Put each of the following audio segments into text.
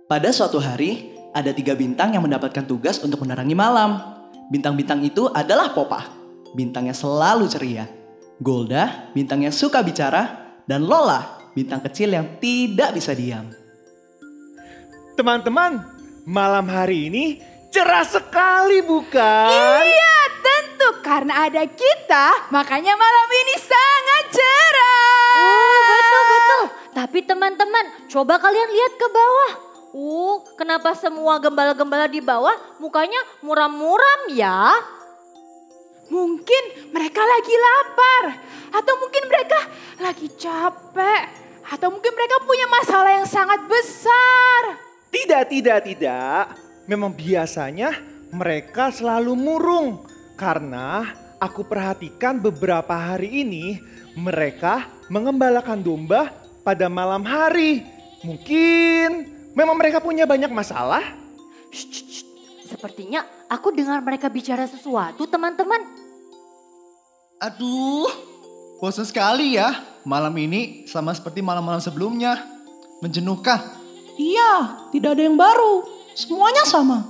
Pada suatu hari, ada 3 bintang yang mendapatkan tugas untuk menerangi malam. Bintang-bintang itu adalah Popah, bintang yang selalu ceria. Golda, bintang yang suka bicara. Dan Lola, bintang kecil yang tidak bisa diam. Teman-teman, malam hari ini cerah sekali bukan? Iya, tentu. Karena ada kita, makanya malam ini sangat cerah. Betul. Tapi teman-teman, coba kalian lihat ke bawah. Kenapa semua gembala-gembala di bawah mukanya muram-muram ya? Mungkin mereka lagi lapar. Atau mungkin mereka lagi capek. Atau mungkin mereka punya masalah yang sangat besar. Tidak. Memang biasanya mereka selalu murung. Karena aku perhatikan beberapa hari ini mereka mengembalakan domba pada malam hari. Mungkin memang mereka punya banyak masalah. Shh. Sepertinya aku dengar mereka bicara sesuatu teman-teman. Aduh, bosan sekali ya. Malam ini sama seperti malam-malam sebelumnya. Menjenuhkan. Iya, tidak ada yang baru. Semuanya sama.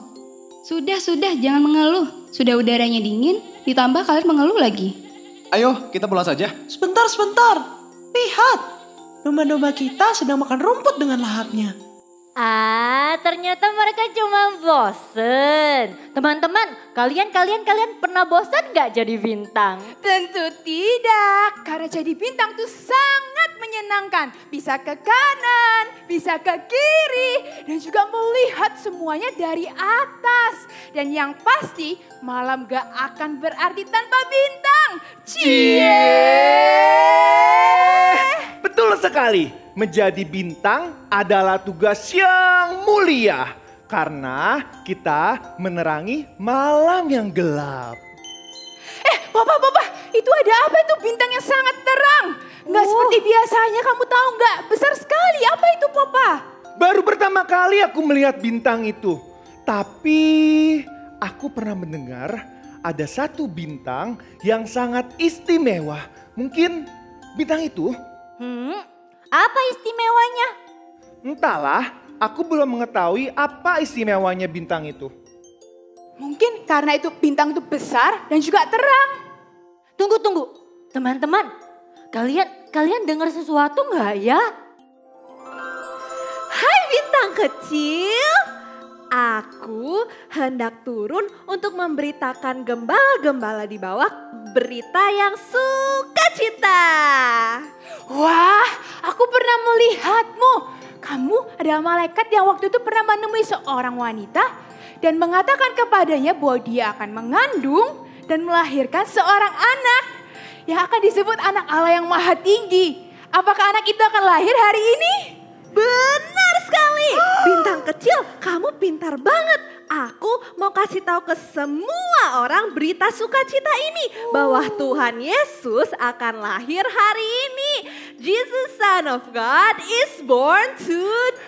Sudah, jangan mengeluh. Sudah udaranya dingin, ditambah kalian mengeluh lagi. Ayo, kita pulang saja. Sebentar. Lihat, domba-domba kita sedang makan rumput dengan lahapnya. Ternyata mereka cuma bosen. Teman-teman, kalian pernah bosan gak jadi bintang? Tentu tidak. Karena jadi bintang itu sangat menyenangkan. Bisa ke kanan, bisa ke kiri. Dan juga melihat semuanya dari atas. Dan yang pasti malam gak akan berarti tanpa bintang. Cie! Betul sekali. Menjadi bintang adalah tugas yang mulia. Karena kita menerangi malam yang gelap. Bapak, itu ada apa itu bintang yang sangat terang? Nggak seperti biasanya, kamu tahu nggak? Besar sekali, apa itu Papa? Baru pertama kali aku melihat bintang itu. Tapi aku pernah mendengar ada satu bintang yang sangat istimewa. Mungkin bintang itu? Apa istimewanya? Entahlah, aku belum mengetahui apa istimewanya bintang itu. Mungkin karena itu bintang itu besar dan juga terang. Tunggu. Teman-teman, kalian dengar sesuatu nggak ya? Hai bintang kecil, aku hendak turun untuk memberitakan gembala-gembala di bawah berita yang sukacita. Wah, aku pernah melihatmu. Kamu adalah malaikat yang waktu itu pernah menemui seorang wanita dan mengatakan kepadanya bahwa dia akan mengandung dan melahirkan seorang anak yang akan disebut anak Allah yang maha tinggi. Apakah anak itu akan lahir hari ini? Benar sekali, bintang kecil, kamu pintar banget. Aku mau kasih tahu ke semua orang berita sukacita ini bahwa Tuhan Yesus akan lahir hari ini. Jesus Son of God is born today.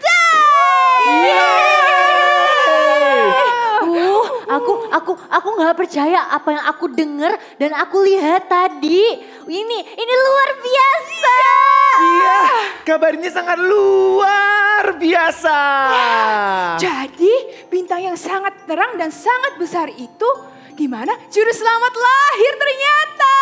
Aku nggak percaya apa yang aku dengar dan aku lihat tadi. Ini luar biasa. Iya, kabarnya sangat luar biasa. Jadi bintang yang sangat terang dan sangat besar itu gimana? Juru selamat lahir ternyata.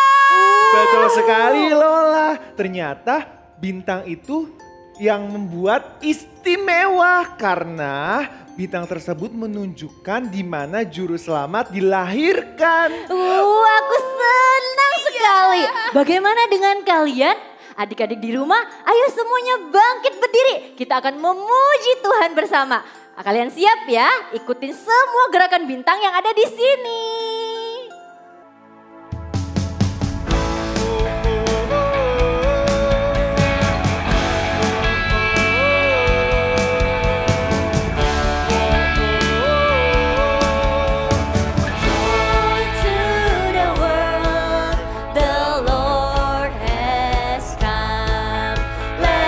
Betul sekali Lola. Ternyata bintang itu yang membuat istimewa karena bintang tersebut menunjukkan di mana juru selamat dilahirkan. Aku senang sekali. Bagaimana dengan kalian? Adik-adik di rumah, ayo semuanya bangkit berdiri. Kita akan memuji Tuhan bersama. Kalian siap ya? Ikutin semua gerakan bintang yang ada di sini. Let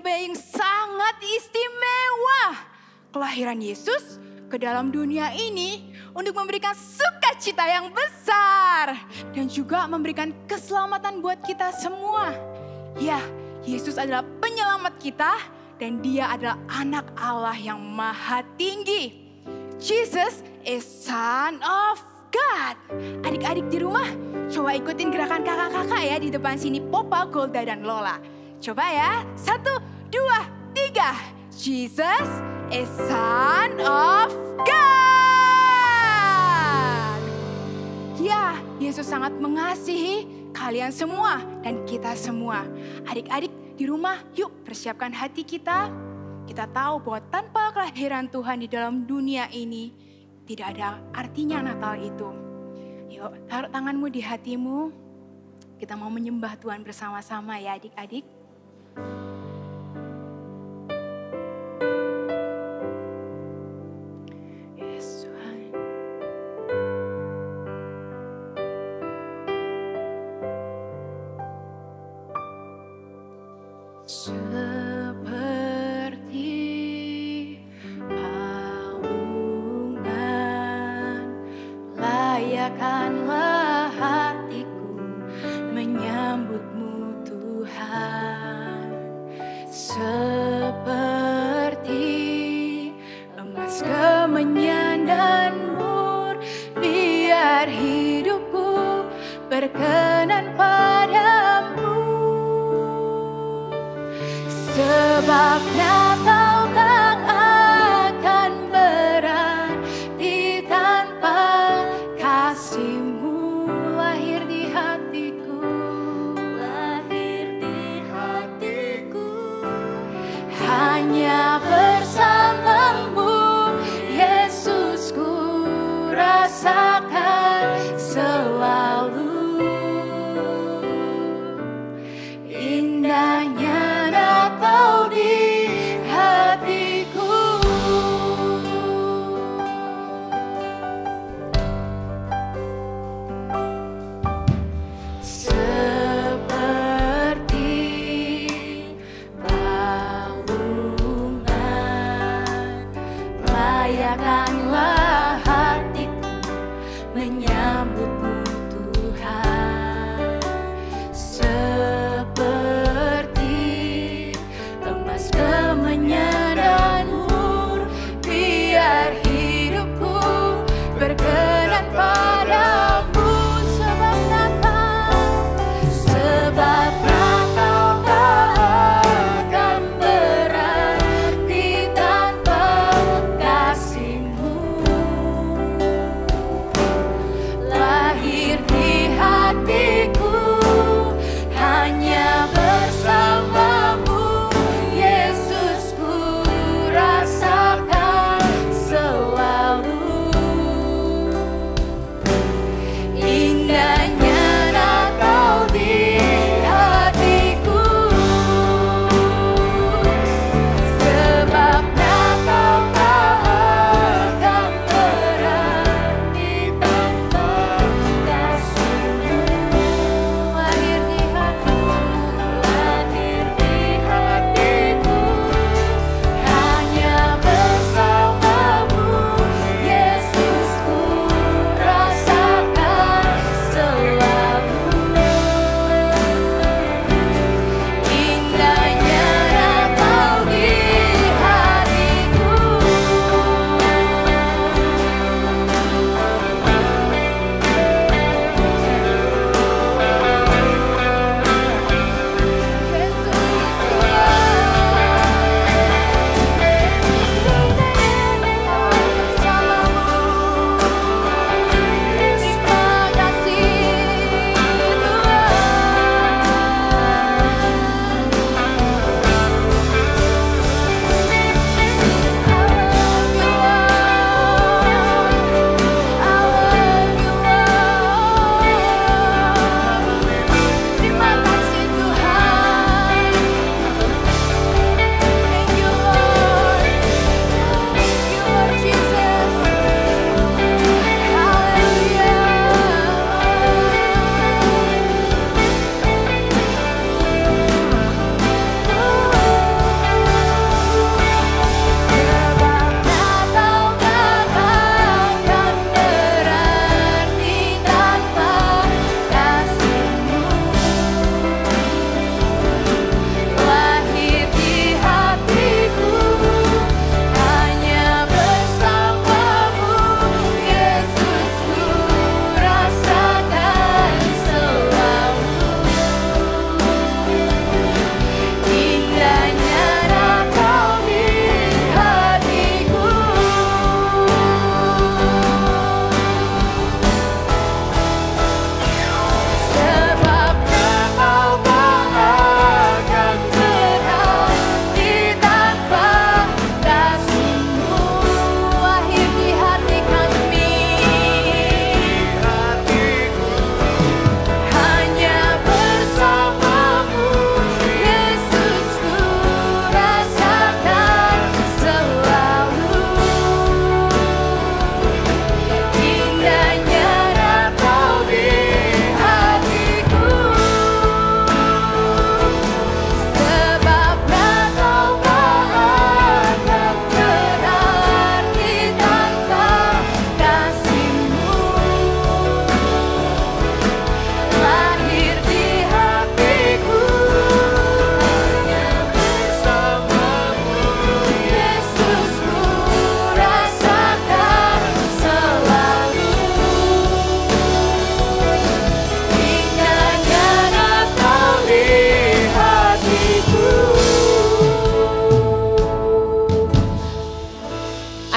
yang sangat istimewa. Kelahiran Yesus ke dalam dunia ini untuk memberikan sukacita yang besar dan juga memberikan keselamatan buat kita semua. Ya, Yesus adalah penyelamat kita dan Dia adalah anak Allah yang maha tinggi. Jesus is Son of God. Adik-adik di rumah, coba ikutin gerakan kakak-kakak ya di depan sini, Popa, Golda, dan Lola. Coba ya, 1, 2, 3. Jesus is Son of God. Ya, Yesus sangat mengasihi kalian semua dan kita semua. Adik-adik di rumah, yuk persiapkan hati kita. Kita tahu bahwa tanpa kelahiran Tuhan di dalam dunia ini, tidak ada artinya Natal itu. Yuk, taruh tanganmu di hatimu. Kita mau menyembah Tuhan bersama-sama ya adik-adik. Yes, Tuhan. Seperti palungan, layakkanlah hatiku menyambutmu Tuhan. Seperti emas kemenyan dan mur, biar hidupku berkenan padamu. Sebab Natal tak akan berarti tanpa kasih-Mu lahir di hatiku. Lahir di hatiku. Hanya bersama-Mu, Yesus, ku rasakan selalu indahnya Natal di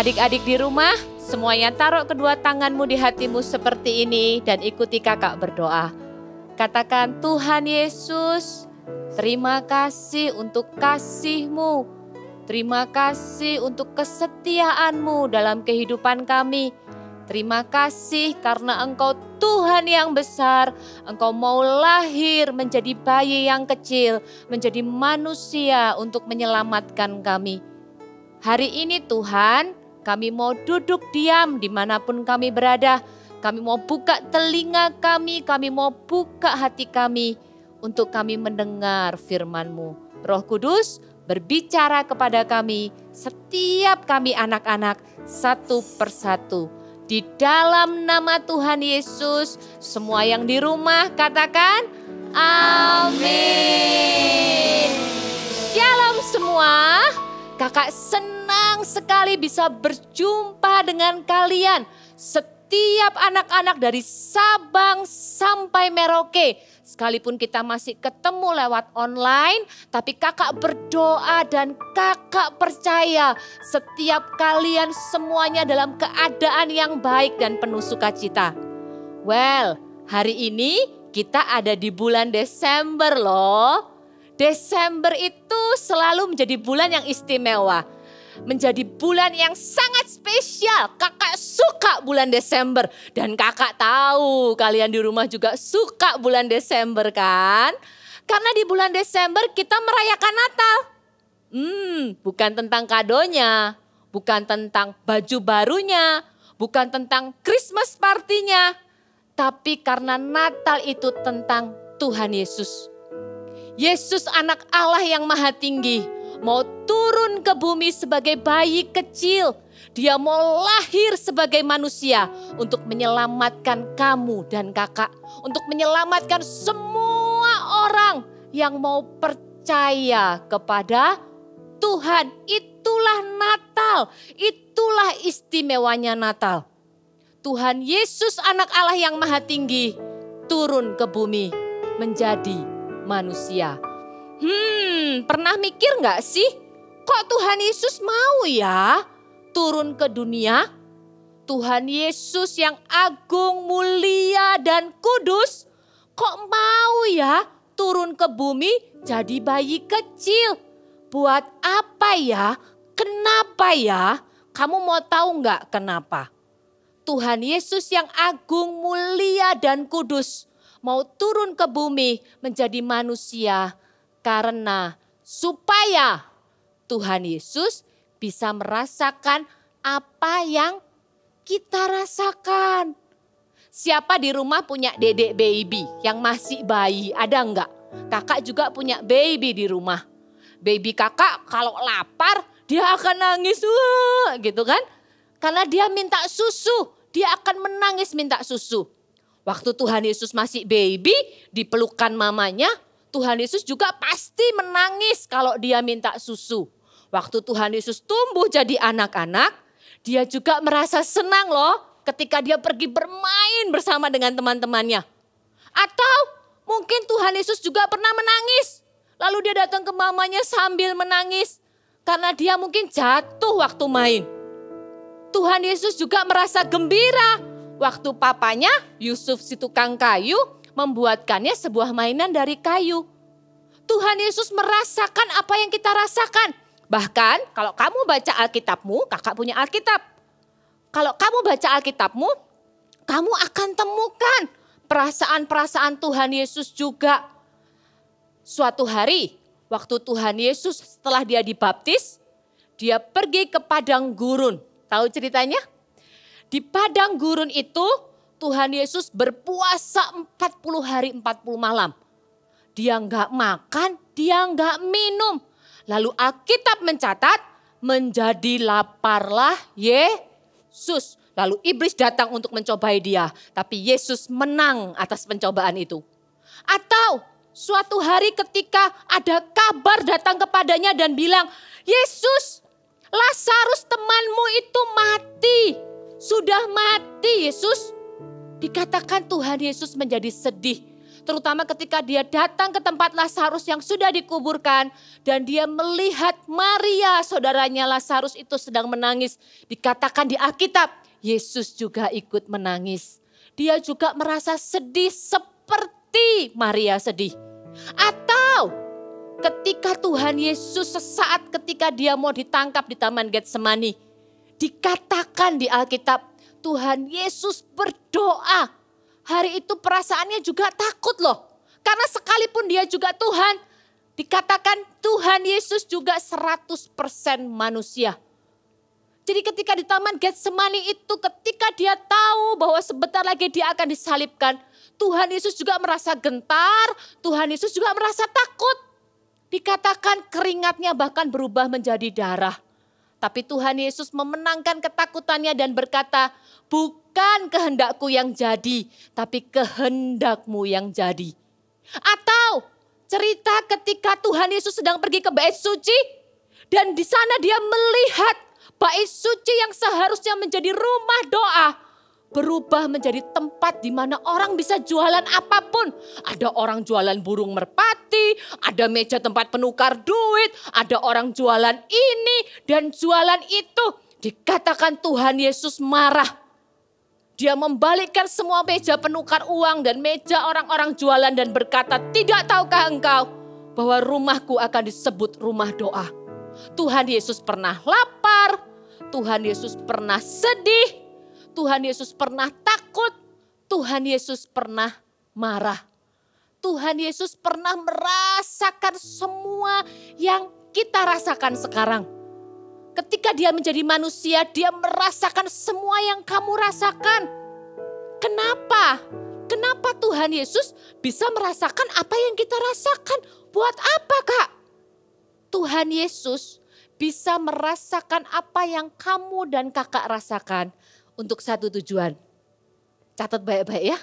Adik-adik di rumah, semuanya taruh kedua tanganmu di hatimu seperti ini dan ikuti kakak berdoa. Katakan, Tuhan Yesus, terima kasih untuk kasih-Mu. Terima kasih untuk kesetiaan-Mu dalam kehidupan kami. Terima kasih karena Engkau Tuhan yang besar. Engkau mau lahir menjadi bayi yang kecil, menjadi manusia untuk menyelamatkan kami. Hari ini Tuhan, kami mau duduk diam dimanapun kami berada. Kami mau buka telinga kami mau buka hati kami untuk kami mendengar firman-Mu. Roh Kudus, berbicara kepada kami, setiap kami anak-anak satu persatu. Di dalam nama Tuhan Yesus, semua yang di rumah katakan amin. Shalom semua, kakak senang sekali bisa berjumpa dengan kalian. Setiap anak-anak dari Sabang sampai Merauke. Sekalipun kita masih ketemu lewat online, tapi kakak berdoa dan kakak percaya setiap kalian semuanya dalam keadaan yang baik dan penuh sukacita. Well, hari ini kita ada di bulan Desember loh. Desember itu selalu menjadi bulan yang istimewa. Menjadi bulan yang sangat spesial. Kakak suka bulan Desember. Dan kakak tahu kalian di rumah juga suka bulan Desember kan? Karena di bulan Desember kita merayakan Natal. Bukan tentang kadonya. Bukan tentang baju barunya. Bukan tentang Christmas partinya. Tapi karena Natal itu tentang Tuhan Yesus. Yesus anak Allah yang maha tinggi. Mau turun ke bumi sebagai bayi kecil. Dia mau lahir sebagai manusia untuk menyelamatkan kamu dan kakak. Untuk menyelamatkan semua orang yang mau percaya kepada Tuhan. Itulah Natal. Itulah istimewanya Natal. Tuhan Yesus anak Allah yang maha tinggi turun ke bumi menjadi manusia. Pernah mikir gak sih? Kok Tuhan Yesus mau ya turun ke dunia? Tuhan Yesus yang agung, mulia dan kudus. Kok mau ya turun ke bumi jadi bayi kecil? Buat apa ya? Kenapa ya? Kamu mau tahu gak kenapa? Tuhan Yesus yang agung, mulia dan kudus mau turun ke bumi menjadi manusia. Karena supaya Tuhan Yesus bisa merasakan apa yang kita rasakan. Siapa di rumah punya dedek baby yang masih bayi? Ada enggak? Kakak juga punya baby di rumah. Baby kakak kalau lapar dia akan nangis gitu kan. Karena dia minta susu, dia akan menangis minta susu. Waktu Tuhan Yesus masih baby dipelukan mamanya, Tuhan Yesus juga pasti menangis kalau dia minta susu. Waktu Tuhan Yesus tumbuh jadi anak-anak, dia juga merasa senang loh ketika dia pergi bermain bersama dengan teman-temannya. Atau mungkin Tuhan Yesus juga pernah menangis. Lalu dia datang ke mamanya sambil menangis karena dia mungkin jatuh waktu main. Tuhan Yesus juga merasa gembira waktu papanya Yusuf si tukang kayu membuatkannya sebuah mainan dari kayu. Tuhan Yesus merasakan apa yang kita rasakan. Bahkan kalau kamu baca Alkitabmu, kakak punya Alkitab. Kalau kamu baca Alkitabmu, kamu akan temukan perasaan-perasaan Tuhan Yesus juga. Suatu hari, waktu Tuhan Yesus setelah dia dibaptis, dia pergi ke padang gurun. Tahu ceritanya? Di padang gurun itu, Tuhan Yesus berpuasa 40 hari 40 malam. Dia enggak makan, dia enggak minum. Lalu Alkitab mencatat, menjadi laparlah Yesus. Lalu iblis datang untuk mencobai dia. Tapi Yesus menang atas pencobaan itu. Atau suatu hari ketika ada kabar datang kepadanya dan bilang, Yesus, Lazarus temanmu itu mati. Sudah mati Yesus. Dikatakan Tuhan Yesus menjadi sedih. Terutama ketika dia datang ke tempat Lazarus yang sudah dikuburkan. Dan dia melihat Maria, saudaranya Lazarus itu sedang menangis. Dikatakan di Alkitab, Yesus juga ikut menangis. Dia juga merasa sedih seperti Maria sedih. Atau ketika Tuhan Yesus sesaat ketika dia mau ditangkap di Taman Getsemani. Dikatakan di Alkitab, Tuhan Yesus berdoa. Hari itu perasaannya juga takut loh. Karena sekalipun dia juga Tuhan, dikatakan Tuhan Yesus juga 100% manusia. Jadi ketika di Taman Getsemani itu, ketika dia tahu bahwa sebentar lagi dia akan disalibkan, Tuhan Yesus juga merasa gentar, Tuhan Yesus juga merasa takut. Dikatakan keringatnya bahkan berubah menjadi darah. Tapi Tuhan Yesus memenangkan ketakutannya dan berkata, bukan kehendakku yang jadi, tapi kehendakmu yang jadi. Atau cerita ketika Tuhan Yesus sedang pergi ke bait suci, dan di sana dia melihat bait suci yang seharusnya menjadi rumah doa, berubah menjadi tempat di mana orang bisa jualan apapun. Ada orang jualan burung merpati, ada meja tempat penukar duit, ada orang jualan ini dan jualan itu. Dikatakan Tuhan Yesus marah. Dia membalikkan semua meja penukar uang dan meja orang-orang jualan dan berkata, tidak tahukah engkau bahwa rumahku akan disebut rumah doa. Tuhan Yesus pernah lapar, Tuhan Yesus pernah sedih, Tuhan Yesus pernah takut, Tuhan Yesus pernah marah. Tuhan Yesus pernah merasakan semua yang kita rasakan sekarang. Ketika dia menjadi manusia, dia merasakan semua yang kamu rasakan. Kenapa? Kenapa Tuhan Yesus bisa merasakan apa yang kita rasakan? Buat apa, Kak? Tuhan Yesus bisa merasakan apa yang kamu dan kakak rasakan untuk satu tujuan. Catat baik-baik ya,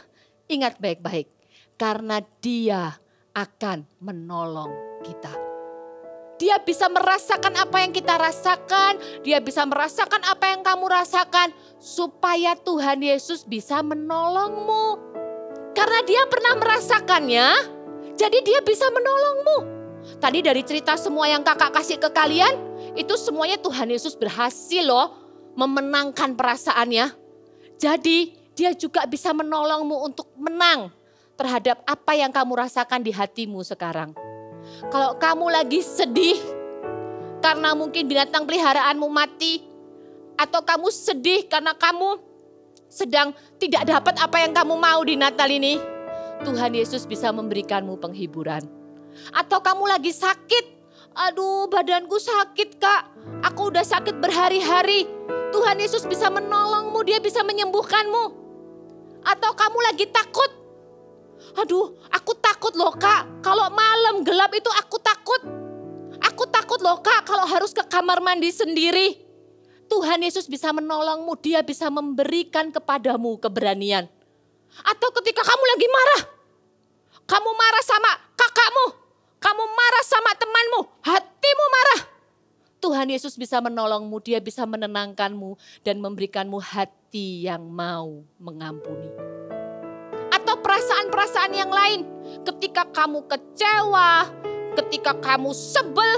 ingat baik-baik. Karena dia akan menolong kita. Dia bisa merasakan apa yang kita rasakan, dia bisa merasakan apa yang kamu rasakan, supaya Tuhan Yesus bisa menolongmu. Karena dia pernah merasakannya, jadi dia bisa menolongmu. Tadi dari cerita semua yang kakak kasih ke kalian, itu semuanya Tuhan Yesus berhasil loh memenangkan perasaannya. Jadi dia juga bisa menolongmu untuk menang terhadap apa yang kamu rasakan di hatimu sekarang. Kalau kamu lagi sedih karena mungkin binatang peliharaanmu mati, atau kamu sedih karena kamu sedang tidak dapat apa yang kamu mau di Natal ini, Tuhan Yesus bisa memberikanmu penghiburan. Atau kamu lagi sakit, aduh badanku sakit Kak, aku udah sakit berhari-hari, Tuhan Yesus bisa menolongmu, dia bisa menyembuhkanmu. Atau kamu lagi takut, aduh aku takut loh Kak, kalau malam gelap itu aku takut. Aku takut loh Kak kalau harus ke kamar mandi sendiri. Tuhan Yesus bisa menolongmu, dia bisa memberikan kepadamu keberanian. Atau ketika kamu lagi marah, kamu marah sama kakakmu, kamu marah sama temanmu, hatimu marah. Tuhan Yesus bisa menolongmu, dia bisa menenangkanmu dan memberikanmu hati yang mau mengampuni. Atau perasaan-perasaan yang lain, ketika kamu kecewa, ketika kamu sebel,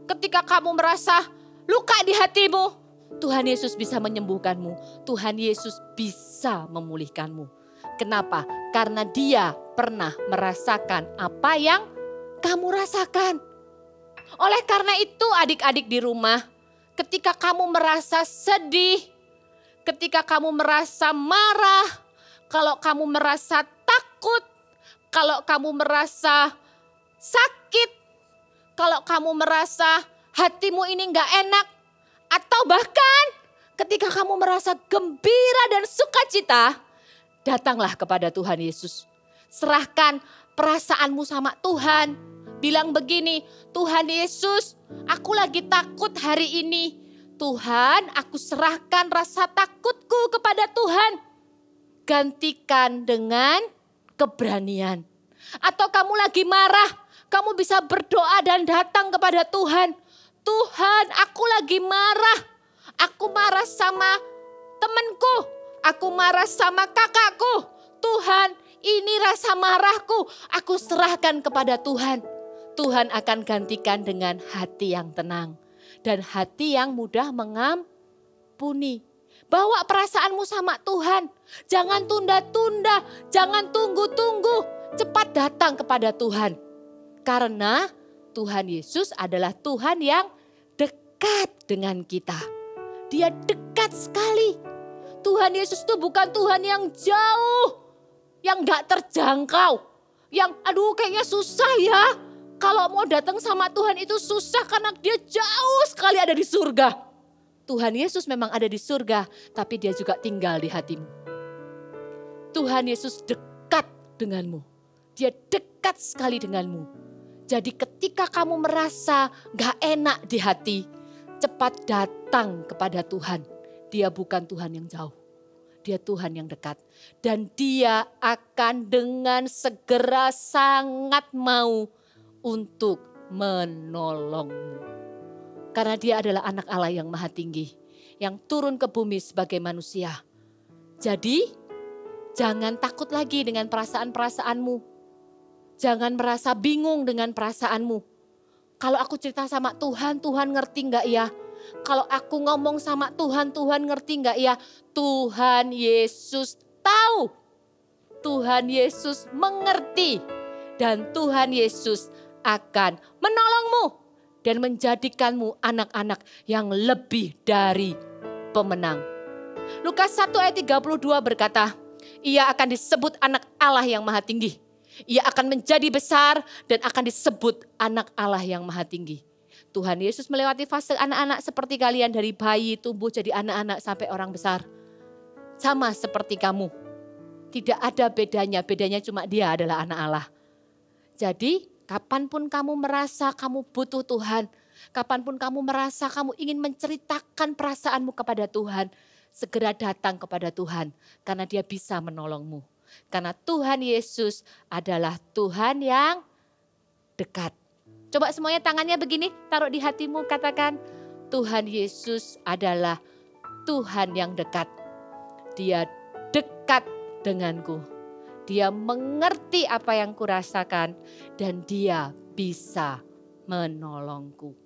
ketika kamu merasa luka di hatimu, Tuhan Yesus bisa menyembuhkanmu. Tuhan Yesus bisa memulihkanmu. Kenapa? Karena dia pernah merasakan apa yang kamu rasakan. Oleh karena itu adik-adik di rumah, ketika kamu merasa sedih, ketika kamu merasa marah, kalau kamu merasa takut, kalau kamu merasa sakit, kalau kamu merasa hatimu ini gak enak, atau bahkan ketika kamu merasa gembira dan sukacita, datanglah kepada Tuhan Yesus. Serahkan perasaanmu sama Tuhan. Bilang begini, Tuhan Yesus, aku lagi takut hari ini. Tuhan, aku serahkan rasa takutku kepada Tuhan. Gantikan dengan keberanian. Atau kamu lagi marah, kamu bisa berdoa dan datang kepada Tuhan. Tuhan, aku lagi marah. Aku marah sama temanku. Aku marah sama kakakku. Tuhan, ini rasa marahku, aku serahkan kepada Tuhan. Tuhan akan gantikan dengan hati yang tenang dan hati yang mudah mengampuni. Bawa perasaanmu sama Tuhan. Jangan tunda-tunda, jangan tunggu-tunggu. Cepat datang kepada Tuhan. Karena Tuhan Yesus adalah Tuhan yang dekat dengan kita. Dia dekat sekali. Tuhan Yesus itu bukan Tuhan yang jauh, yang gak terjangkau. Yang aduh kayaknya susah ya. Kalau mau datang sama Tuhan itu susah karena dia jauh sekali ada di surga. Tuhan Yesus memang ada di surga, tapi dia juga tinggal di hatimu. Tuhan Yesus dekat denganmu. Dia dekat sekali denganmu. Jadi ketika kamu merasa gak enak di hati, cepat datang kepada Tuhan. Dia bukan Tuhan yang jauh. Dia Tuhan yang dekat. Dan dia akan dengan segera sangat mau untuk menolongmu. Karena dia adalah anak Allah yang maha tinggi. Yang turun ke bumi sebagai manusia. Jadi jangan takut lagi dengan perasaan-perasaanmu. Jangan merasa bingung dengan perasaanmu. Kalau aku cerita sama Tuhan, Tuhan ngerti gak ya? Kalau aku ngomong sama Tuhan, Tuhan ngerti gak ya? Tuhan Yesus tahu. Tuhan Yesus mengerti. Dan Tuhan Yesus akan menolongmu. Dan menjadikanmu anak-anak yang lebih dari pemenang. Lukas 1 ayat 32 berkata, ia akan disebut anak Allah yang maha tinggi. Ia akan menjadi besar dan akan disebut anak Allah yang maha tinggi. Tuhan Yesus melewati fase anak-anak seperti kalian, dari bayi tumbuh jadi anak-anak sampai orang besar. Sama seperti kamu. Tidak ada bedanya cuma dia adalah anak Allah. Jadi kapanpun kamu merasa kamu butuh Tuhan, kapanpun kamu merasa kamu ingin menceritakan perasaanmu kepada Tuhan, segera datang kepada Tuhan karena dia bisa menolongmu. Karena Tuhan Yesus adalah Tuhan yang dekat. Coba semuanya tangannya begini, taruh di hatimu, katakan, Tuhan Yesus adalah Tuhan yang dekat. Dia dekat denganku. Dia mengerti apa yang kurasakan dan dia bisa menolongku.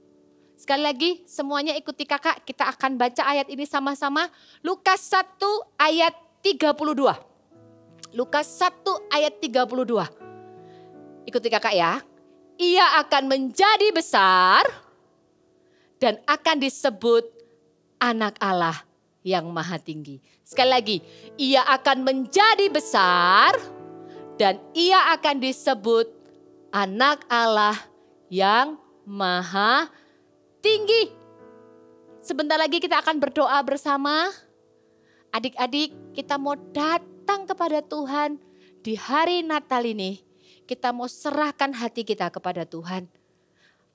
Sekali lagi semuanya ikuti kakak, kita akan baca ayat ini sama-sama. Lukas 1 ayat 32. Lukas 1 ayat 32. Ikuti kakak ya. Ia akan menjadi besar dan akan disebut anak Allah yang maha tinggi. Sekali lagi, ia akan menjadi besar dan ia akan disebut anak Allah yang maha tinggi. Sebentar lagi kita akan berdoa bersama. Adik-adik, kita mau datang kepada Tuhan di hari Natal ini. Kita mau serahkan hati kita kepada Tuhan.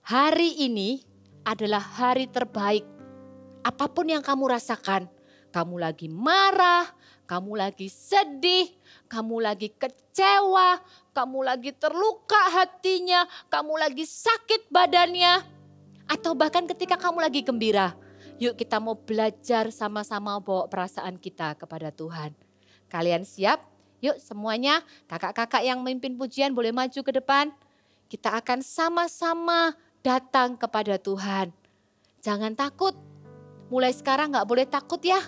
Hari ini adalah hari terbaik. Apapun yang kamu rasakan, kamu lagi marah, kamu lagi sedih, kamu lagi kecewa, kamu lagi terluka hatinya, kamu lagi sakit badannya, atau bahkan ketika kamu lagi gembira. Yuk kita mau belajar sama-sama bawa perasaan kita kepada Tuhan. Kalian siap? Yuk semuanya, kakak-kakak yang memimpin pujian boleh maju ke depan. Kita akan sama-sama datang kepada Tuhan. Jangan takut, mulai sekarang gak boleh takut ya.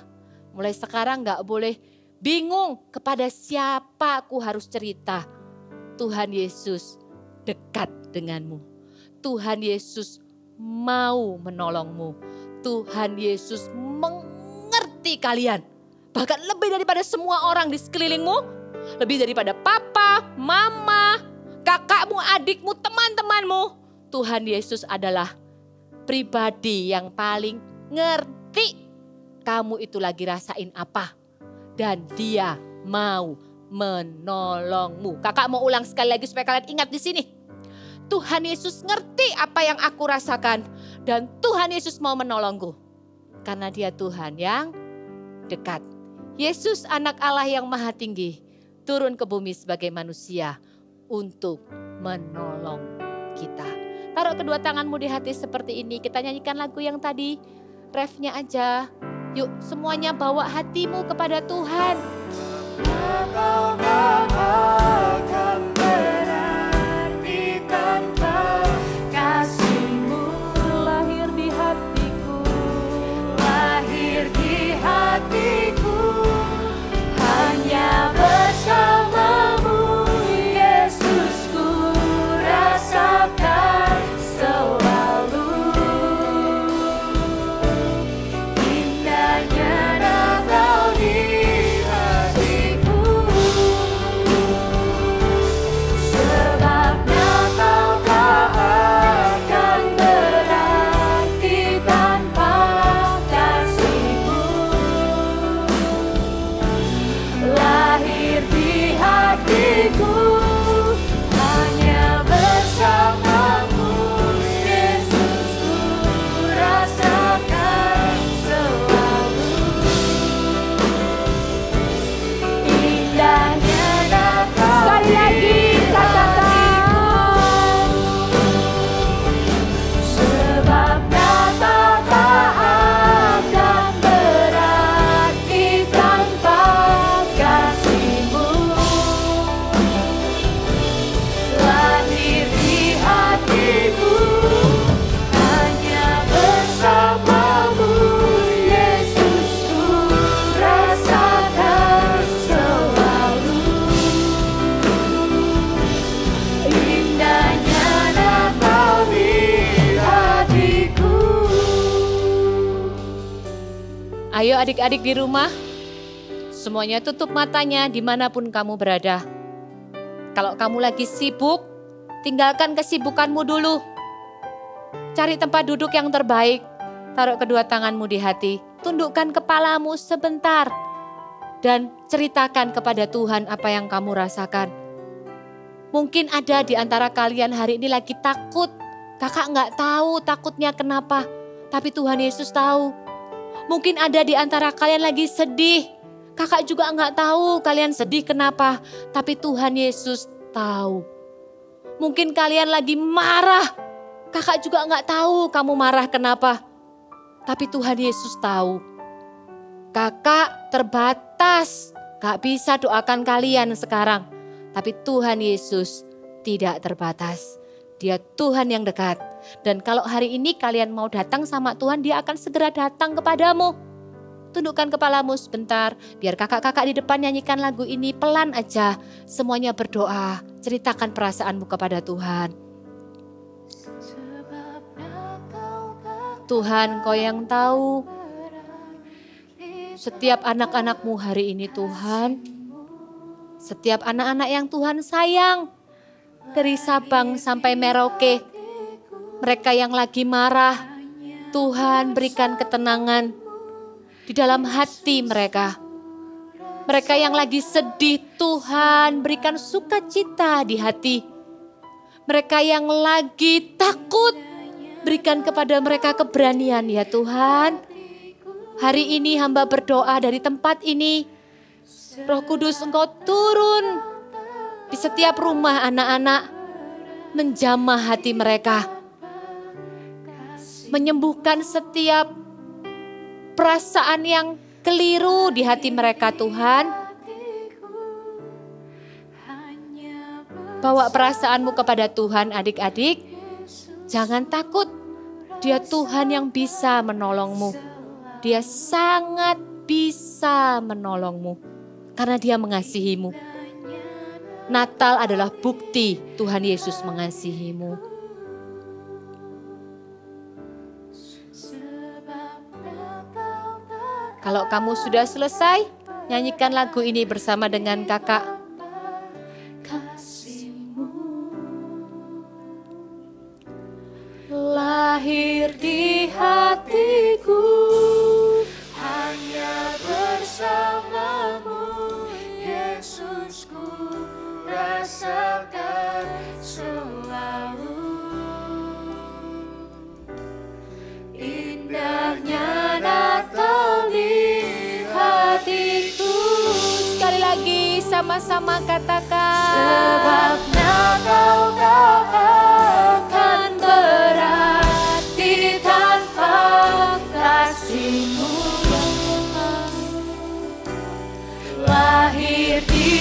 Mulai sekarang gak boleh bingung kepada siapa aku harus cerita. Tuhan Yesus dekat denganmu. Tuhan Yesus mau menolongmu. Tuhan Yesus mengerti kalian. Bahkan lebih daripada semua orang di sekelilingmu. Lebih daripada papa, mama, kakakmu, adikmu, teman-temanmu. Tuhan Yesus adalah pribadi yang paling ngerti kamu itu lagi rasain apa. Dan dia mau menolongmu. Kakak mau ulang sekali lagi supaya kalian ingat di sini. Tuhan Yesus ngerti apa yang aku rasakan. Dan Tuhan Yesus mau menolongku. Karena dia Tuhan yang dekat. Yesus anak Allah yang maha tinggi. Turun ke bumi sebagai manusia untuk menolong kita. Taruh kedua tanganmu di hati seperti ini. Kita nyanyikan lagu yang tadi. Refnya aja. Yuk semuanya bawa hatimu kepada Tuhan. Natal tak akan berarti tanpa kasih-Mu. Lahir di hatiku, Lahir di hatiku, hanya bersama-Mu, Yesus, ku rasakan selalu indahnya Natal di hatiku. Sebab Natal tak akan berarti tanpa kasih-Mu. Lahir di hatiku, hanya bersama-Mu, Yesus, ku rasakan selalu indahnya Natal. Sekali lagi katakan, sebab Natal tak akan berarti tanpa kasih-Mu. Lahir di hatiku, hanya bersama-Mu, Yesus, ku rasakan selalu indahnya Natal di hatiku. ayo adik-adik di rumah, semuanya tutup matanya dimanapun kamu berada. Kalau kamu lagi sibuk, tinggalkan kesibukanmu dulu. Cari tempat duduk yang terbaik, taruh kedua tanganmu di hati, tundukkan kepalamu sebentar, dan ceritakan kepada Tuhan apa yang kamu rasakan. Mungkin ada di antara kalian hari ini lagi takut, kakak nggak tahu takutnya kenapa, tapi Tuhan Yesus tahu. Mungkin ada di antara kalian lagi sedih, kakak juga nggak tahu kalian sedih kenapa, tapi Tuhan Yesus tahu. Mungkin kalian lagi marah, kakak juga nggak tahu kamu marah kenapa, tapi Tuhan Yesus tahu. Kakak terbatas, gak bisa doakan kalian sekarang, tapi Tuhan Yesus tidak terbatas. Dia Tuhan yang dekat. Dan kalau hari ini kalian mau datang sama Tuhan, Dia akan segera datang kepadamu. Tundukkan kepalamu sebentar, biar kakak-kakak di depan nyanyikan lagu ini pelan aja. Semuanya berdoa, ceritakan perasaanmu kepada Tuhan. Tuhan, Kau yang tahu setiap anak-anak-Mu hari ini Tuhan. Setiap anak-anak yang Tuhan sayang, dari Sabang sampai Merauke. Mereka yang lagi marah, Tuhan berikan ketenangan di dalam hati mereka. Mereka yang lagi sedih, Tuhan berikan sukacita di hati. Mereka yang lagi takut, berikan kepada mereka keberanian ya Tuhan. Hari ini hamba berdoa dari tempat ini, Roh Kudus Engkau turun di setiap rumah anak-anak, menjamah hati mereka, menyembuhkan setiap perasaan yang keliru di hati mereka Tuhan. Bawa perasaanmu kepada Tuhan adik-adik, jangan takut, Dia Tuhan yang bisa menolongmu. Dia sangat bisa menolongmu karena Dia mengasihimu. Natal adalah bukti Tuhan Yesus mengasihimu. Kalau kamu sudah selesai, nyanyikan lagu ini bersama dengan kakak. Lahir di hatiku, hanya bersama-Mu, Yesus, ku rasakan selalu indahnya Natal di hatiku. Sekali lagi sama-sama katakan. Sebab Natal tak akan berarti tanpa kasih-Mu. Lahir di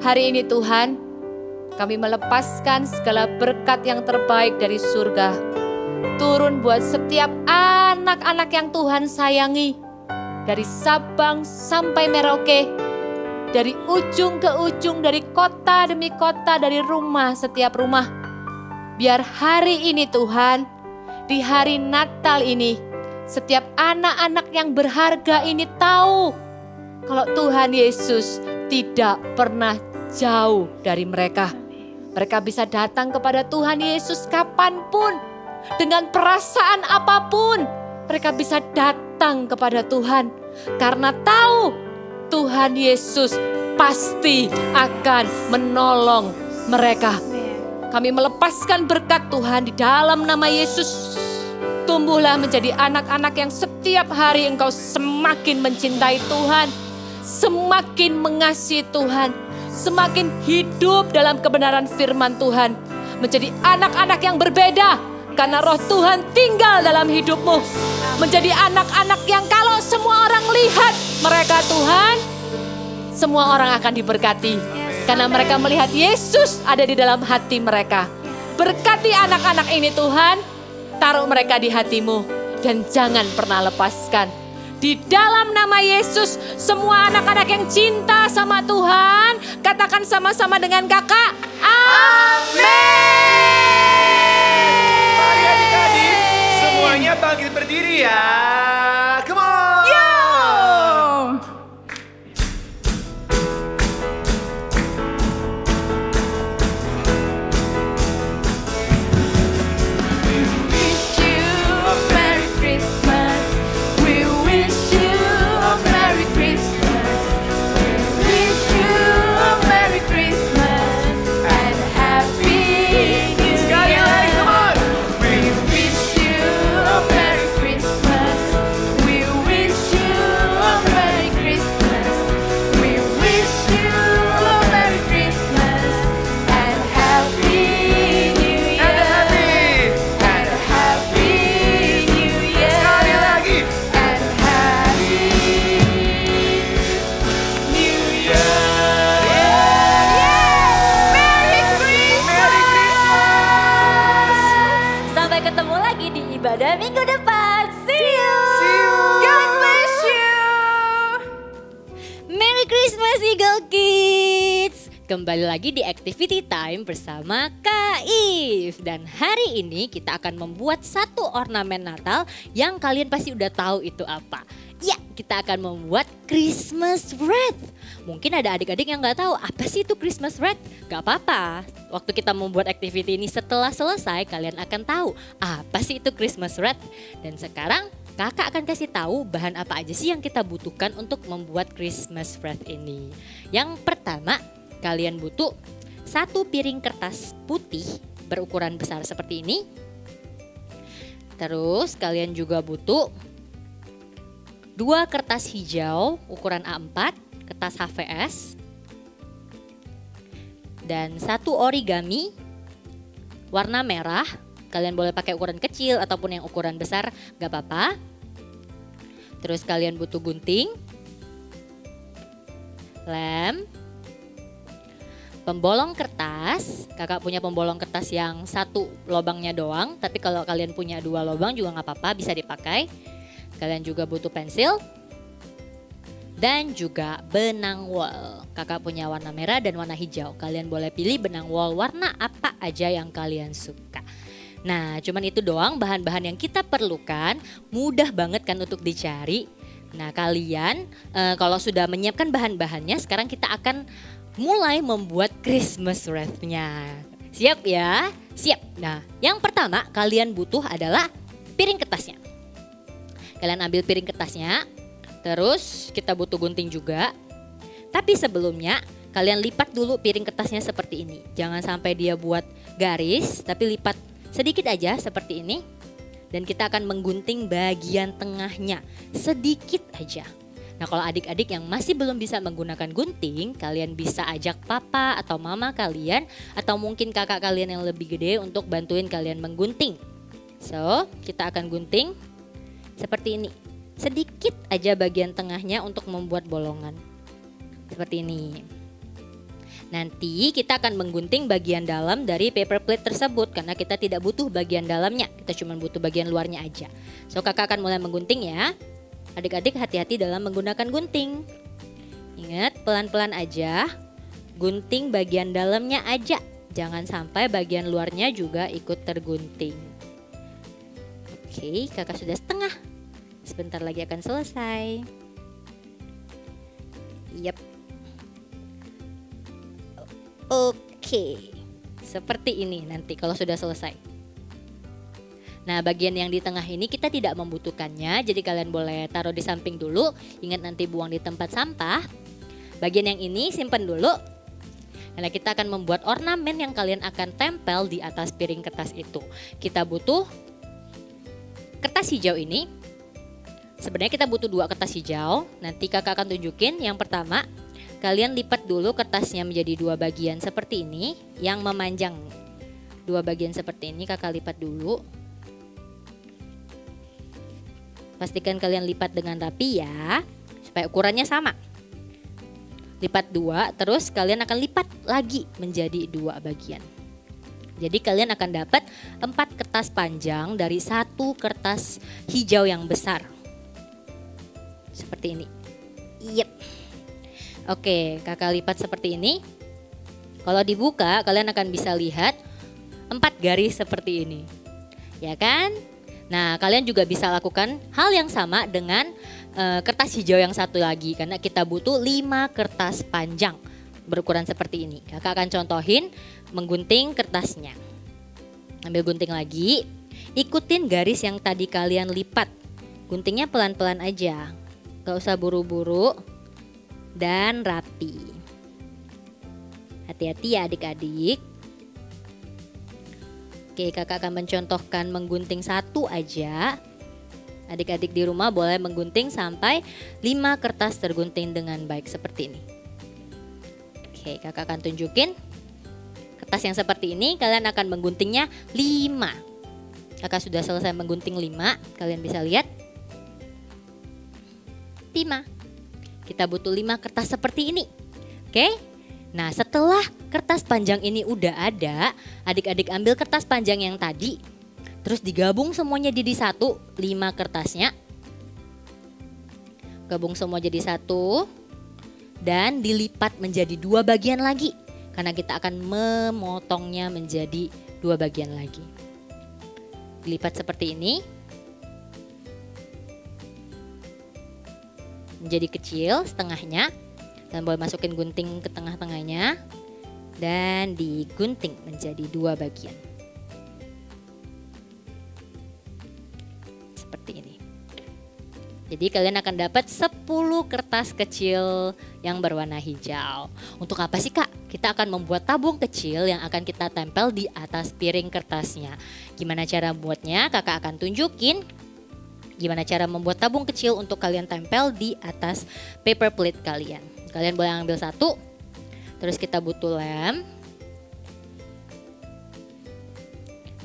Hari ini Tuhan, kami melepaskan segala berkat yang terbaik dari surga. Turun buat setiap anak-anak yang Tuhan sayangi. Dari Sabang sampai Merauke. Dari ujung ke ujung, dari kota demi kota, dari rumah setiap rumah. Biar hari ini Tuhan, di hari Natal ini, setiap anak-anak yang berharga ini tahu kalau Tuhan Yesus tidak pernah jauh dari mereka. Mereka bisa datang kepada Tuhan Yesus kapanpun, dengan perasaan apapun. Mereka bisa datang kepada Tuhan karena tahu Tuhan Yesus pasti akan menolong mereka. Kami melepaskan berkat Tuhan di dalam nama Yesus. Tumbuhlah menjadi anak-anak yang setiap hari engkau semakin mencintai Tuhan, semakin mengasihi Tuhan, semakin hidup dalam kebenaran firman Tuhan. Menjadi anak-anak yang berbeda karena roh Tuhan tinggal dalam hidupmu. Menjadi anak-anak yang kalau semua orang lihat mereka Tuhan, semua orang akan diberkati. Karena mereka melihat Yesus ada di dalam hati mereka. Berkati anak-anak ini Tuhan, taruh mereka di hatimu dan jangan pernah lepaskan. Di dalam nama Yesus, semua anak-anak yang cinta sama Tuhan, katakan sama-sama dengan kakak, amin. Mari adik-adik, semuanya bangkit berdiri ya. Come on. Yo! Sekali lagi, come on. And happy. Sekali lagi. Merry Christmas. Sampai ketemu lagi di ibadah minggu depan. See you. God bless you. Merry Christmas Eagle Kids. Kembali lagi di Activity Time bersama Kak If. Dan hari ini kita akan membuat satu ornamen Natal yang kalian pasti udah tahu itu apa. Ya, kita akan membuat Christmas wreath. Mungkin ada adik-adik yang gak tahu apa sih itu Christmas wreath. Gak apa-apa, waktu kita membuat activity ini setelah selesai kalian akan tahu apa sih itu Christmas wreath. Dan sekarang kakak akan kasih tahu bahan apa aja sih yang kita butuhkan untuk membuat Christmas wreath ini. Yang pertama, kalian butuh 1 piring kertas putih berukuran besar seperti ini. Terus kalian juga butuh 2 kertas hijau ukuran A4, kertas HVS. Dan 1 origami warna merah. Kalian boleh pakai ukuran kecil ataupun yang ukuran besar, gak apa-apa. Terus kalian butuh gunting, lem, pembolong kertas. Kakak punya pembolong kertas yang 1 lubangnya doang, tapi kalau kalian punya 2 lubang juga gak apa-apa, bisa dipakai. Kalian juga butuh pensil dan juga benang wol. Kakak punya warna merah dan warna hijau. Kalian boleh pilih benang wol warna apa aja yang kalian suka. Nah, cuman itu doang bahan-bahan yang kita perlukan. Mudah banget kan untuk dicari. Nah, kalian kalau sudah menyiapkan bahan-bahannya, sekarang kita akan mulai membuat Christmas wreath-nya. Siap ya? Siap. Nah, yang pertama kalian butuh adalah piring kertasnya. Kalian ambil piring kertasnya, terus kita butuh gunting juga. Tapi sebelumnya kalian lipat dulu piring kertasnya seperti ini. Jangan sampai dia buat garis, tapi lipat sedikit aja seperti ini. Dan kita akan menggunting bagian tengahnya sedikit aja. Nah, kalau adik-adik yang masih belum bisa menggunakan gunting, kalian bisa ajak papa atau mama kalian atau mungkin kakak kalian yang lebih gede untuk bantuin kalian menggunting. So, kita akan gunting seperti ini. Sedikit aja bagian tengahnya untuk membuat bolongan. Seperti ini. Nanti kita akan menggunting bagian dalam dari paper plate tersebut karena kita tidak butuh bagian dalamnya, kita cuma butuh bagian luarnya aja. So kakak akan mulai menggunting ya. Adik-adik hati-hati dalam menggunakan gunting. Ingat pelan-pelan aja, gunting bagian dalamnya aja. Jangan sampai bagian luarnya juga ikut tergunting. Oke, kakak sudah setengah. Sebentar lagi akan selesai. Yap. Oke, seperti ini nanti kalau sudah selesai. Nah, bagian yang di tengah ini kita tidak membutuhkannya, jadi kalian boleh taruh di samping dulu. Ingat nanti buang di tempat sampah. Bagian yang ini simpan dulu. Karena kita akan membuat ornamen yang kalian akan tempel di atas piring kertas itu. Kita butuh kertas hijau ini. Sebenarnya kita butuh 2 kertas hijau. Nanti kakak akan tunjukin. Yang pertama, kalian lipat dulu kertasnya menjadi 2 bagian seperti ini, yang memanjang. 2 bagian seperti ini kakak lipat dulu. Pastikan kalian lipat dengan rapi ya, supaya ukurannya sama. Lipat 2, terus kalian akan lipat lagi menjadi 2 bagian. Jadi kalian akan dapat 4 kertas panjang dari 1 kertas hijau yang besar. Seperti ini. Yep. Oke, kakak lipat seperti ini. Kalau dibuka, kalian akan bisa lihat 4 garis seperti ini. Ya kan? Nah, kalian juga bisa lakukan hal yang sama dengan kertas hijau yang satu lagi. Karena kita butuh 5 kertas panjang berukuran seperti ini. Kakak akan contohin menggunting kertasnya. Ambil gunting lagi. Ikutin garis yang tadi kalian lipat. Guntingnya pelan-pelan aja. Gak usah buru-buru. Dan rapi. Hati-hati ya adik-adik. Oke, kakak akan mencontohkan menggunting 1 aja. Adik-adik di rumah boleh menggunting sampai 5 kertas tergunting dengan baik seperti ini. Oke, kakak akan tunjukin. Kertas yang seperti ini kalian akan mengguntingnya 5. Kakak sudah selesai menggunting 5. Kalian bisa lihat 5. Kita butuh 5 kertas seperti ini. Oke. Nah, setelah kertas panjang ini udah ada, adik-adik ambil kertas panjang yang tadi, terus digabung semuanya jadi 1, 5 kertasnya. Gabung semua jadi 1 dan dilipat menjadi 2 bagian lagi. Karena kita akan memotongnya menjadi 2 bagian lagi. Dilipat seperti ini. Menjadi kecil setengahnya. Dan boleh masukin gunting ke tengah-tengahnya. Dan digunting menjadi 2 bagian. Seperti ini. Jadi kalian akan dapat 10 kertas kecil yang berwarna hijau. Untuk apa sih kak? Kita akan membuat tabung kecil yang akan kita tempel di atas piring kertasnya. Gimana cara buatnya? Kakak akan tunjukin. Gimana cara membuat tabung kecil untuk kalian tempel di atas paper plate kalian. Kalian boleh ambil 1. Terus kita butuh lem.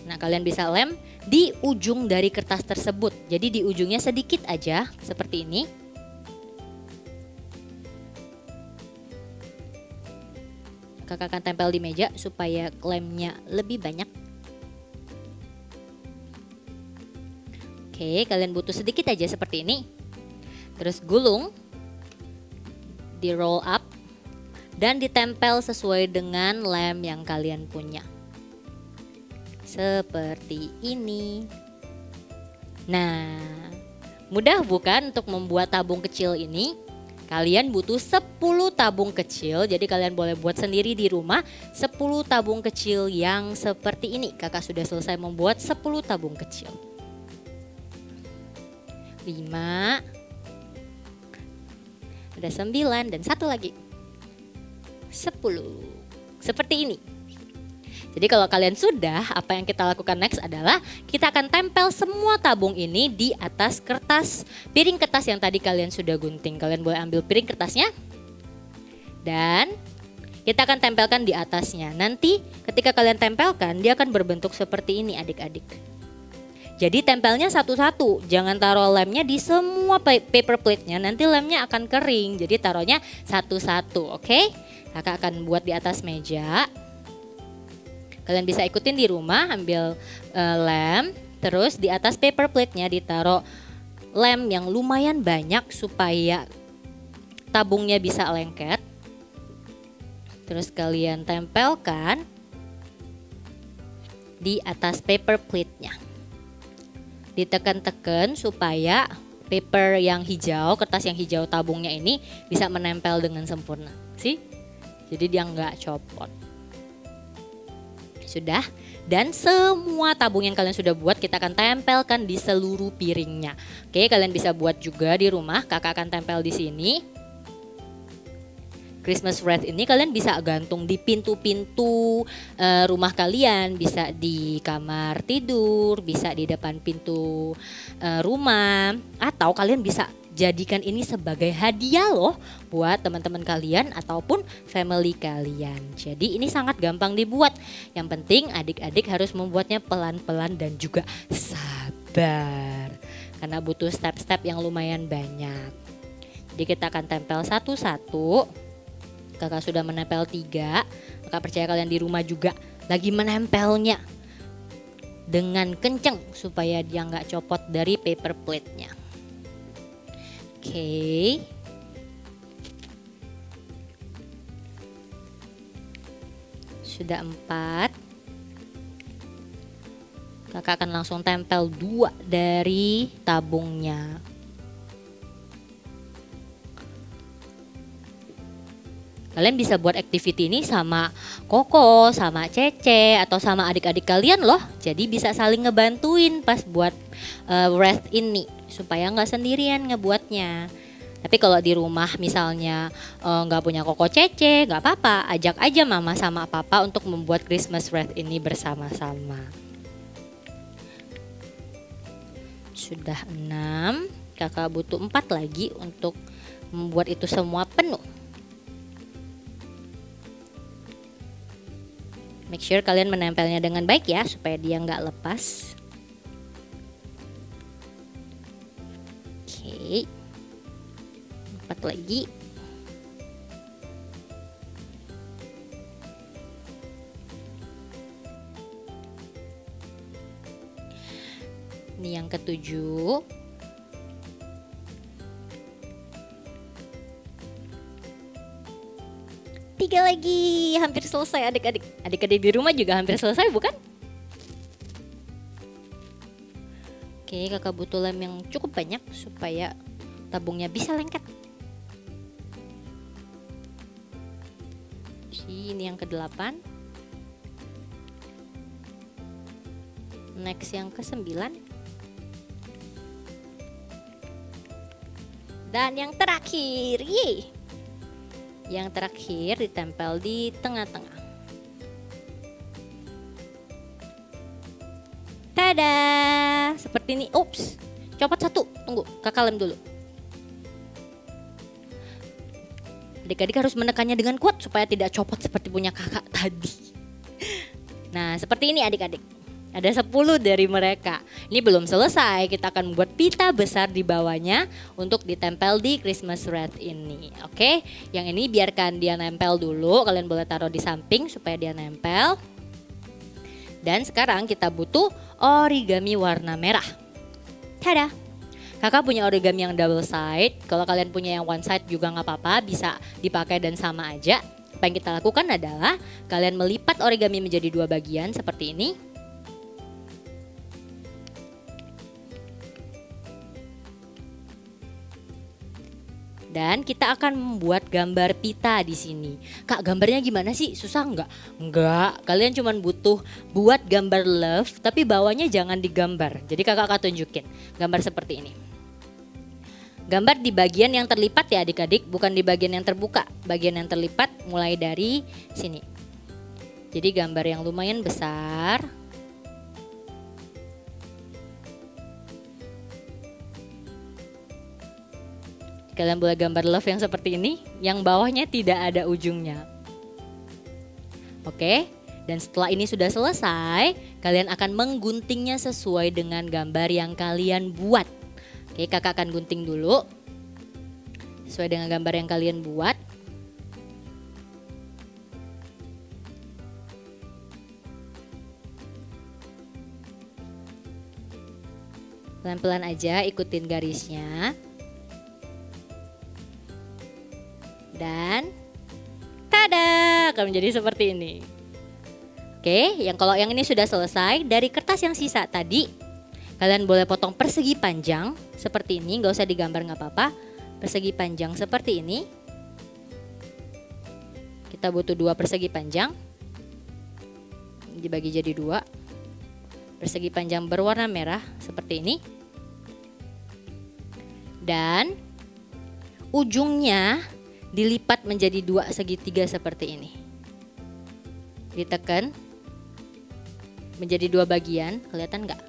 Nah, kalian bisa lem di ujung dari kertas tersebut. Jadi di ujungnya sedikit aja seperti ini. Kakak akan tempel di meja supaya lemnya lebih banyak. Oke, kalian butuh sedikit aja seperti ini. Terus gulung, di roll up, dan ditempel sesuai dengan lem yang kalian punya. Seperti ini. Nah, mudah bukan untuk membuat tabung kecil ini? Kalian butuh 10 tabung kecil, jadi kalian boleh buat sendiri di rumah 10 tabung kecil yang seperti ini. Kakak sudah selesai membuat 10 tabung kecil. 5, ada 9 dan 1 lagi 10. Seperti ini. Jadi kalau kalian sudah, apa yang kita lakukan next adalah kita akan tempel semua tabung ini di atas kertas, piring kertas yang tadi kalian sudah gunting. Kalian boleh ambil piring kertasnya dan kita akan tempelkan di atasnya. Nanti ketika kalian tempelkan, dia akan berbentuk seperti ini adik-adik. Jadi tempelnya satu-satu, jangan taruh lemnya di semua paper plate-nya, nanti lemnya akan kering. Jadi taruhnya satu-satu, oke? Kakak akan buat di atas meja. Kalian bisa ikutin di rumah, ambil lem, terus di atas paper plate-nya ditaruh lem yang lumayan banyak supaya tabungnya bisa lengket. Terus kalian tempelkan di atas paper plate-nya. Ditekan-tekan supaya paper yang hijau, kertas yang hijau tabungnya ini bisa menempel dengan sempurna. Sih? Jadi dia nggak copot. Sudah, dan semua tabung yang kalian sudah buat kita akan tempelkan di seluruh piringnya. Oke, kalian bisa buat juga di rumah. Kakak akan tempel di sini. Christmas wreath ini kalian bisa gantung di pintu-pintu rumah kalian, bisa di kamar tidur, bisa di depan pintu rumah, atau kalian bisa jadikan ini sebagai hadiah loh buat teman-teman kalian ataupun family kalian. Jadi ini sangat gampang dibuat. Yang penting adik-adik harus membuatnya pelan-pelan dan juga sabar. Karena butuh step-step yang lumayan banyak. Jadi kita akan tempel satu-satu. Kakak sudah menempel 3. Kakak percaya kalian di rumah juga lagi menempelnya dengan kenceng supaya dia nggak copot dari paper plate-nya. Oke. Sudah 4. Kakak akan langsung tempel 2 dari tabungnya. Kalian bisa buat activity ini sama Koko, sama Cece, atau sama adik-adik kalian loh. Jadi bisa saling ngebantuin pas buat wreath ini. Supaya nggak sendirian ngebuatnya. Tapi kalau di rumah misalnya nggak punya Koko Cece, nggak apa-apa. Ajak aja mama sama papa untuk membuat Christmas wreath ini bersama-sama. Sudah 6, kakak butuh 4 lagi untuk membuat itu semua penuh. Make sure kalian menempelnya dengan baik ya, supaya dia nggak lepas. Oke, 4 lagi. Ini yang ke-7. Tiga lagi, hampir selesai adik-adik. Adik-adik di rumah juga hampir selesai bukan? Oke, kakak butuh lem yang cukup banyak supaya tabungnya bisa lengket. Ini yang ke-8. Next yang ke-9. Dan yang terakhir, yeay. Yang terakhir ditempel di tengah-tengah. Tada! Seperti ini. Ups, copot 1. Tunggu, kakak lem dulu. Adik-adik harus menekannya dengan kuat supaya tidak copot seperti punya kakak tadi. Nah, seperti ini adik-adik. Ada 10 dari mereka. Ini belum selesai, kita akan membuat pita besar di bawahnya untuk ditempel di Christmas wreath ini. Oke, yang ini biarkan dia nempel dulu. Kalian boleh taruh di samping supaya dia nempel. Dan sekarang kita butuh origami warna merah. Tada! Kakak punya origami yang double side. Kalau kalian punya yang one side juga nggak apa-apa, bisa dipakai dan sama aja. Apa yang kita lakukan adalah kalian melipat origami menjadi 2 bagian seperti ini. Dan kita akan membuat gambar pita di sini. Kak, gambarnya gimana sih? Susah nggak? Nggak, kalian cuma butuh buat gambar love, tapi bawahnya jangan digambar. Jadi kakak akan tunjukin gambar seperti ini. Gambar di bagian yang terlipat ya adik-adik, bukan di bagian yang terbuka. Bagian yang terlipat mulai dari sini. Jadi gambar yang lumayan besar. Kalian boleh gambar love yang seperti ini, yang bawahnya tidak ada ujungnya. Oke, dan setelah ini sudah selesai, kalian akan mengguntingnya sesuai dengan gambar yang kalian buat. Oke, kakak akan gunting dulu. Sesuai dengan gambar yang kalian buat. Pelan-pelan aja ikutin garisnya. Dan tada, akan menjadi seperti ini. Oke, kalau yang ini sudah selesai, dari kertas yang sisa tadi, kalian boleh potong persegi panjang seperti ini, nggak usah digambar nggak apa-apa. Persegi panjang seperti ini. Kita butuh 2 persegi panjang. Dibagi jadi 2. Persegi panjang berwarna merah seperti ini. Dan ujungnya dilipat menjadi 2 segitiga seperti ini. Ditekan menjadi 2 bagian, kelihatan nggak?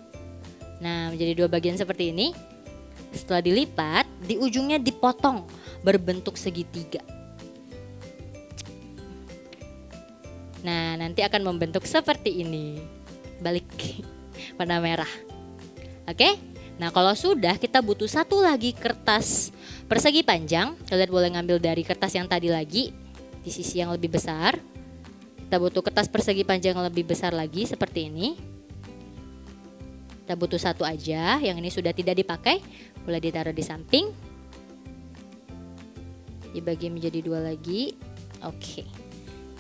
Nah, menjadi 2 bagian seperti ini. Setelah dilipat, di ujungnya dipotong berbentuk segitiga. Nah, nanti akan membentuk seperti ini. Balik warna merah. Oke? Nah, kalau sudah, kita butuh 1 lagi kertas persegi panjang. Kalian boleh ngambil dari kertas yang tadi lagi di sisi yang lebih besar. Kita butuh kertas persegi panjang yang lebih besar lagi seperti ini. Kita butuh 1 aja, yang ini sudah tidak dipakai, boleh ditaruh di samping. Dibagi menjadi 2 lagi. Oke.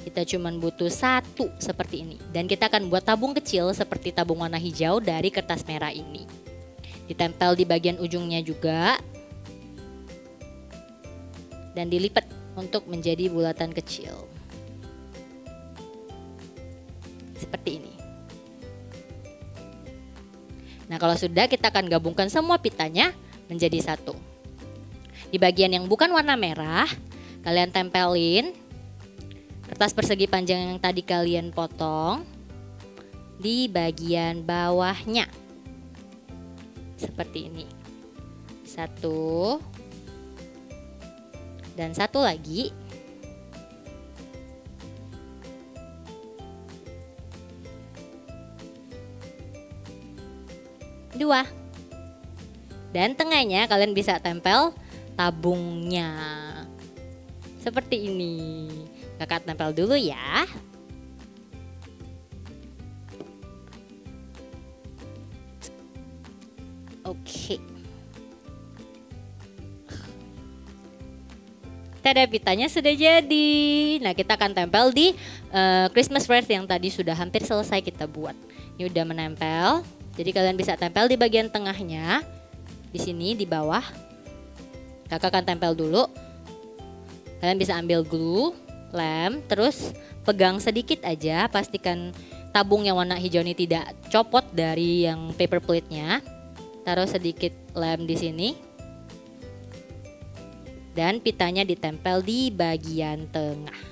Kita cuman butuh 1 seperti ini. Dan kita akan buat tabung kecil seperti tabung warna hijau dari kertas merah ini. Ditempel di bagian ujungnya juga. Dan dilipat untuk menjadi bulatan kecil. Seperti ini. Nah, kalau sudah, kita akan gabungkan semua pitanya menjadi 1. Di bagian yang bukan warna merah, kalian tempelin kertas persegi panjang yang tadi kalian potong di bagian bawahnya. Seperti ini. 1. Dan 1 lagi. Dua. Dan tengahnya kalian bisa tempel tabungnya. Seperti ini. Kakak tempel dulu ya. Oke. Tada, pitanya sudah jadi. Nah, kita akan tempel di Christmas wreath yang tadi sudah hampir selesai kita buat. Ini udah menempel. Jadi kalian bisa tempel di bagian tengahnya, di sini di bawah. Kakak akan tempel dulu. Kalian bisa ambil glue, lem, terus pegang sedikit aja. Pastikan tabung yang warna hijau ini tidak copot dari yang paper plate-nya. Taruh sedikit lem di sini. Dan pitanya ditempel di bagian tengah.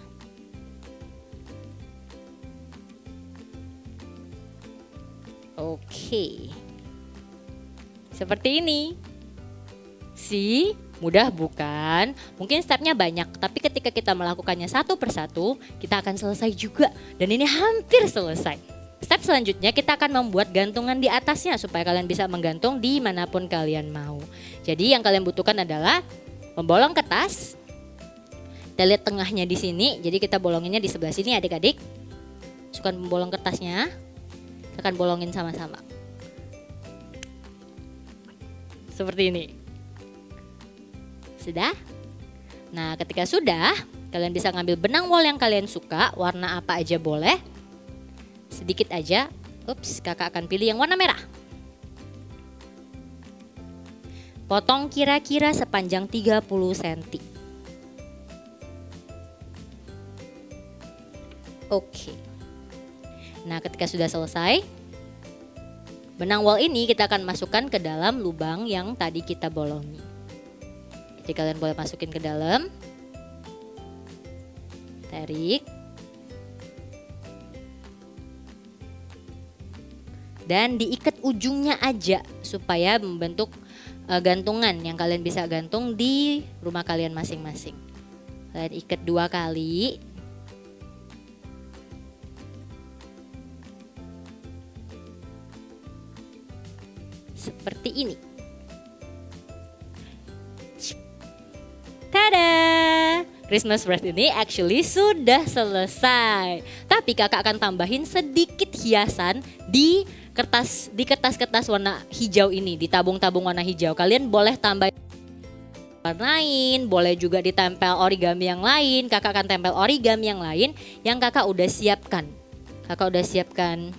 Oke. Seperti ini. Mudah bukan? Mungkin stepnya banyak, tapi ketika kita melakukannya 1 persatu, kita akan selesai juga. Dan ini hampir selesai. Step selanjutnya kita akan membuat gantungan di atasnya supaya kalian bisa menggantung di manapun kalian mau. Jadi yang kalian butuhkan adalah membolong kertas. Kita lihat tengahnya di sini, jadi kita bolonginnya di sebelah sini adik-adik. Masukkan membolong kertasnya. Kita akan bolongin sama-sama. Seperti ini. Sudah? Nah, ketika sudah, kalian bisa ngambil benang wol yang kalian suka, warna apa aja boleh. Sedikit aja. Ups, kakak akan pilih yang warna merah. Potong kira-kira sepanjang 30 cm. Oke. Nah, ketika sudah selesai, benang wol ini kita akan masukkan ke dalam lubang yang tadi kita bolongi. Jadi kalian boleh masukin ke dalam. Tarik. Dan diikat ujungnya aja supaya membentuk gantungan yang kalian bisa gantung di rumah kalian masing-masing. Kalian ikat 2 kali. Seperti ini. Tada! Christmas wreath ini actually sudah selesai. Tapi kakak akan tambahin sedikit hiasan di kertas warna hijau ini, di tabung-tabung warna hijau, kalian boleh tambah lain, boleh juga ditempel origami yang lain. Kakak akan tempel origami yang lain yang kakak udah siapkan. Kakak udah siapkan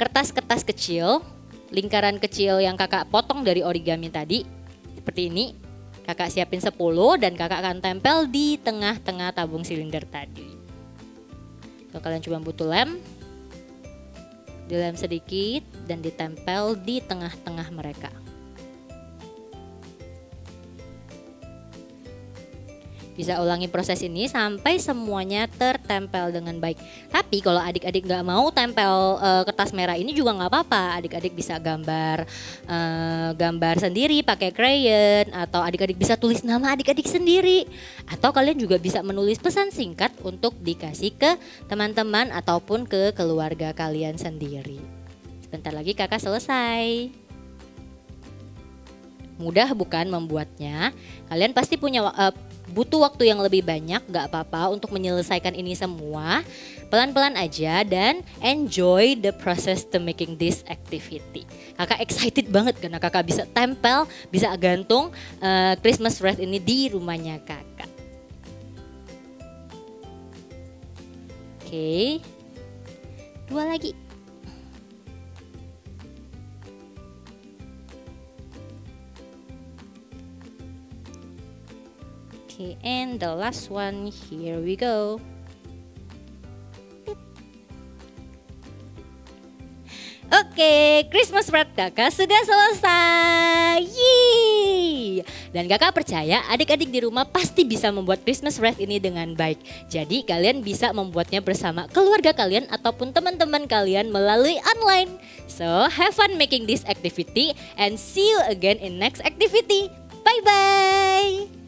kertas-kertas kecil, lingkaran kecil yang kakak potong dari origami tadi. Seperti ini, kakak siapin 10 dan kakak akan tempel di tengah-tengah tabung silinder tadi. Kalau kalian cuma butuh lem, dilem sedikit dan ditempel di tengah-tengah mereka. Bisa ulangi proses ini sampai semuanya tertempel dengan baik. Tapi kalau adik-adik nggak mau tempel kertas merah ini juga nggak apa-apa. Adik-adik bisa gambar sendiri pakai crayon, atau adik-adik bisa tulis nama adik-adik sendiri. Atau kalian juga bisa menulis pesan singkat untuk dikasih ke teman-teman ataupun ke keluarga kalian sendiri. Sebentar lagi kakak selesai. Mudah bukan membuatnya? Kalian pasti butuh waktu yang lebih banyak, gak apa-apa untuk menyelesaikan ini semua. Pelan-pelan aja dan enjoy the process to making this activity. Kakak excited banget karena kakak bisa tempel, bisa gantung Christmas wreath ini di rumahnya kakak. Oke, 2 lagi. Okay, and the last one, here we go. Oke, Christmas wreath kakak sudah selesai. Yeay! Dan kakak percaya adik-adik di rumah pasti bisa membuat Christmas wreath ini dengan baik. Jadi kalian bisa membuatnya bersama keluarga kalian ataupun teman-teman kalian melalui online. So, have fun making this activity and see you again in next activity. Bye-bye!